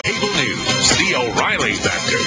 Cable News, the O'Reilly Factor.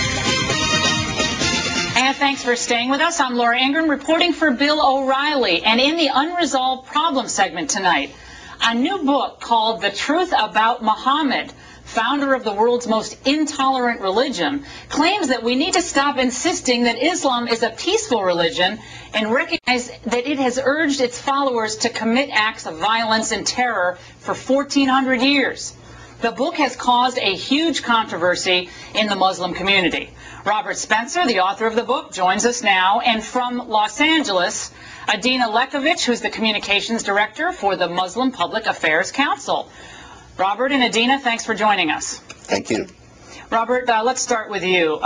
And thanks for staying with us. I'm Laura Ingram reporting for Bill O'Reilly. And in the Unresolved Problem segment tonight, a new book called The Truth About Muhammad, founder of the world's most intolerant religion, claims that we need to stop insisting that Islam is a peaceful religion and recognize that it has urged its followers to commit acts of violence and terror for 1,400 years. The book has caused a huge controversy in the Muslim community. Robert Spencer, the author of the book, joins us now. And from Los Angeles, Adina Lekovich, who's the communications director for the Muslim Public Affairs Council. Robert and Adina, thanks for joining us. Thank you. Robert, let's start with you.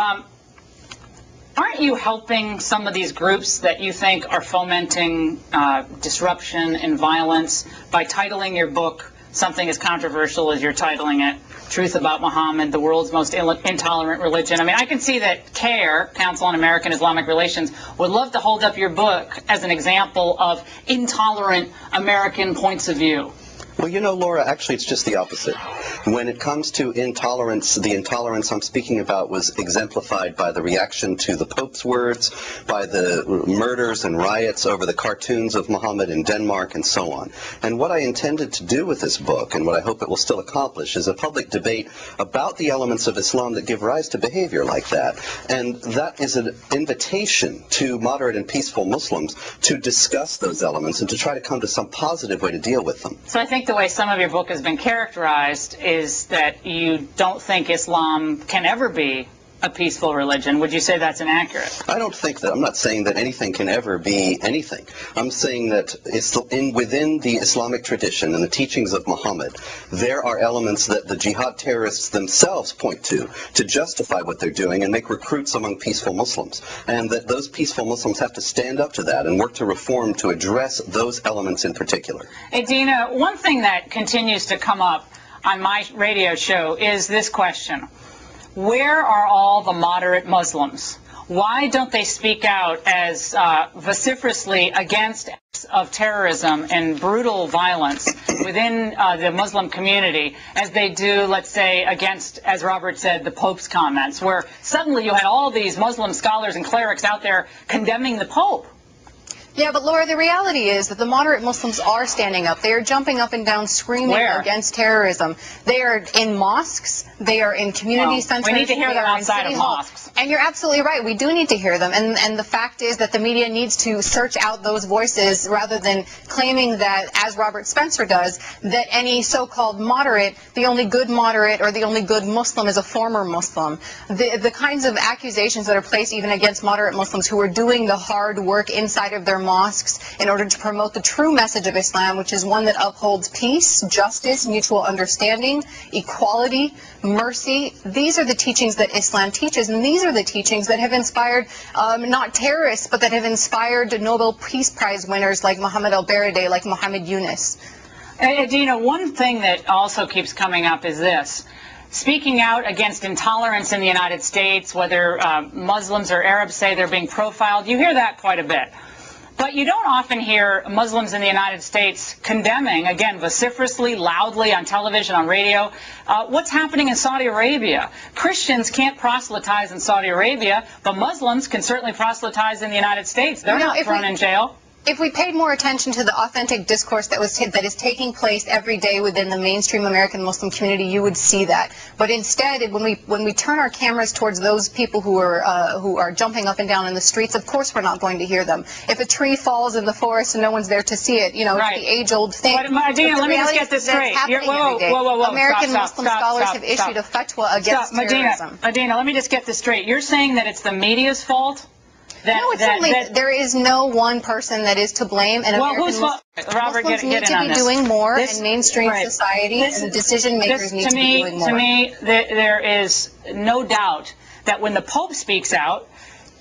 Aren't you helping some of these groups that you think are fomenting disruption and violence by titling your book something as controversial as you're titling it, Truth About Muhammad, the world's most intolerant religion? I mean, I can see that CAIR, Council on American Islamic Relations, would love to hold up your book as an example of intolerant American points of view. Well, you know, Laura, actually it's just the opposite. When it comes to intolerance, the intolerance I'm speaking about was exemplified by the reaction to the Pope's words, by the murders and riots over the cartoons of Muhammad in Denmark, and so on. And what I intended to do with this book, and what I hope it will still accomplish, is a public debate about the elements of Islam that give rise to behavior like that. And that is an invitation to moderate and peaceful Muslims to discuss those elements and to try to come to some positive way to deal with them. So I think the way some of your book has been characterized is that you don't think Islam can ever be a peaceful religion. Would you say that's inaccurate? I don't think that. I'm not saying that anything can ever be anything. I'm saying that within the Islamic tradition and the teachings of Muhammad, there are elements that the jihad terrorists themselves point to justify what they're doing and make recruits among peaceful Muslims. And that those peaceful Muslims have to stand up to that and work to reform to address those elements in particular. Adina, one thing that continues to come up on my radio show is this question. Where are all the moderate Muslims? Why don't they speak out as vociferously against acts of terrorism and brutal violence within the Muslim community as they do, let's say, against, as Robert said, the Pope's comments, where suddenly you had all these Muslim scholars and clerics out there condemning the Pope? Yeah, but Laura, the reality is that the moderate Muslims are standing up. They are jumping up and down screaming against terrorism. They are in mosques. They are in community centers. We need to hear them outside of mosques. And you're absolutely right. We do need to hear them. And the fact is that the media needs to search out those voices rather than claiming that, as Robert Spencer does, that any so-called moderate, the only good moderate or the only good Muslim is a former Muslim. The kinds of accusations that are placed even against moderate Muslims who are doing the hard work inside of their mosques in order to promote the true message of Islam, which is one that upholds peace, justice, mutual understanding, equality, mercy. These are the teachings that Islam teaches, and these are the teachings that have inspired not terrorists, but that have inspired Nobel Peace Prize winners like Mohammed al-Baradei, like Muhammad Yunus. Adina, one thing that also keeps coming up is this. Speaking out against intolerance in the United States, whether Muslims or Arabs say they're being profiled, you hear that quite a bit. But you don't often hear Muslims in the United States condemning, again, vociferously, loudly on television, on radio, what's happening in Saudi Arabia. Christians can't proselytize in Saudi Arabia, but Muslims can certainly proselytize in the United States. They're not thrown in jail. If we paid more attention to the authentic discourse that is taking place every day within the mainstream American Muslim community, you would see that. But instead, when we turn our cameras towards those people who are jumping up and down in the streets, of course we're not going to hear them. If a tree falls in the forest and no one's there to see it, you know, it's the age-old thing. But Adina, let me just get this straight. Whoa, American Muslim scholars have issued a fatwa against terrorism. Adina, let me just get this straight. You're saying that it's the media's fault? There is no one person that is to blame, and Muslims need to be doing more, and mainstream society and decision makers need to be doing more. To me, there is no doubt that when the Pope speaks out,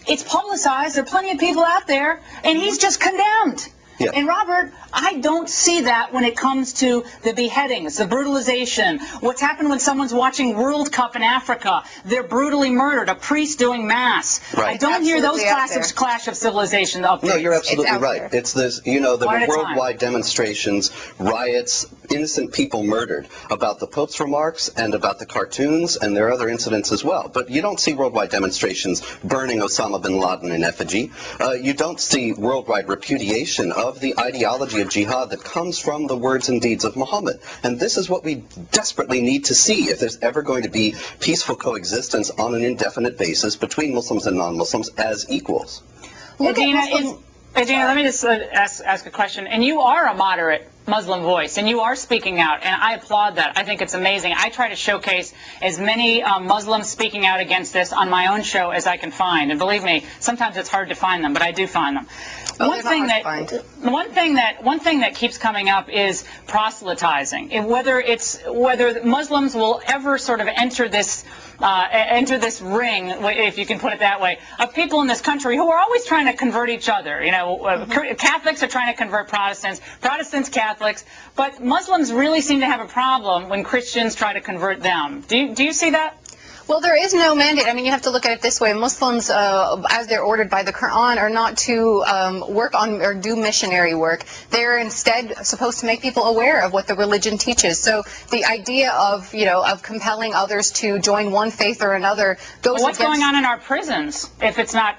it's publicized. There are plenty of people out there, and he's just condemned. Yeah. And Robert, I don't see that when it comes to the beheadings, the brutalization, what's happened when someone's watching World Cup in Africa. They're brutally murdered, a priest doing mass. Right. I don't hear those Absolutely clash of civilization up there. No, you're absolutely out right. there. It's this, you know, there One were at a time. worldwide demonstrations, riots, innocent people murdered about the Pope's remarks and about the cartoons, and there are other incidents as well. But you don't see worldwide demonstrations burning Osama bin Laden in effigy. You don't see worldwide repudiation of the ideology of jihad that comes from the words and deeds of Muhammad. And this is what we desperately need to see if there's ever going to be peaceful coexistence on an indefinite basis between Muslims and non-Muslims as equals. Adina, let me just ask a question. And you are a moderate Muslim voice, and you are speaking out, and I applaud that. I think it's amazing. I try to showcase as many Muslims speaking out against this on my own show as I can find. And believe me, sometimes it's hard to find them, but I do find them. One thing that keeps coming up is proselytizing. And whether Muslims will ever sort of enter this ring, if you can put it that way, of people in this country who are always trying to convert each other. You know, Catholics are trying to convert Protestants, Protestants Catholics, but Muslims really seem to have a problem when Christians try to convert them. Do you see that? Well, there is no mandate. I mean, you have to look at it this way. Muslims, as they're ordered by the Quran, are not to work on or do missionary work. They're instead supposed to make people aware of what the religion teaches. So the idea of, you know, of compelling others to join one faith or another goes What's against... going on in our prisons if it's not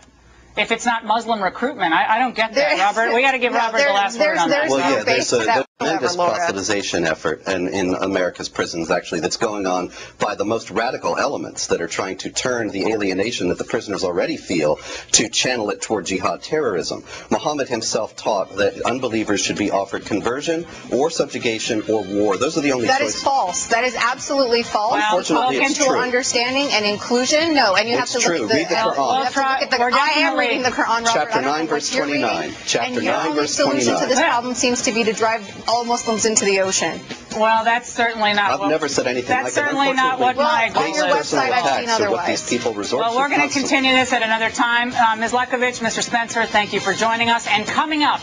Muslim recruitment? I don't get that, Robert. We got to give Robert the last word on that. Well, yeah, there's a Laura. tremendous proselytization effort in America's prisons, actually, that's going on by the most radical elements that are trying to turn the alienation that the prisoners already feel to channel it toward jihad terrorism. Muhammad himself taught that unbelievers should be offered conversion or subjugation or war. Those are the only choices. That is false. That is absolutely false. Well, unfortunately, it's into true. Understanding and inclusion, no. And you have It's to true. look at the... Read the Quran. I am reading the Quran, Robert. Chapter I don't 9, know verse what you're 29. reading. Chapter and your 9, only verse solution 29. to this problem seems to be to drive all Muslims into the ocean. Well, that's certainly not I've never said anything like that's that. certainly not what my goal on is. your website I've seen Attacks are what otherwise. these people resort Well, to we're going to constantly. continue this at another time. Ms. Lekovich, Mr. Spencer, thank you for joining us. And coming up,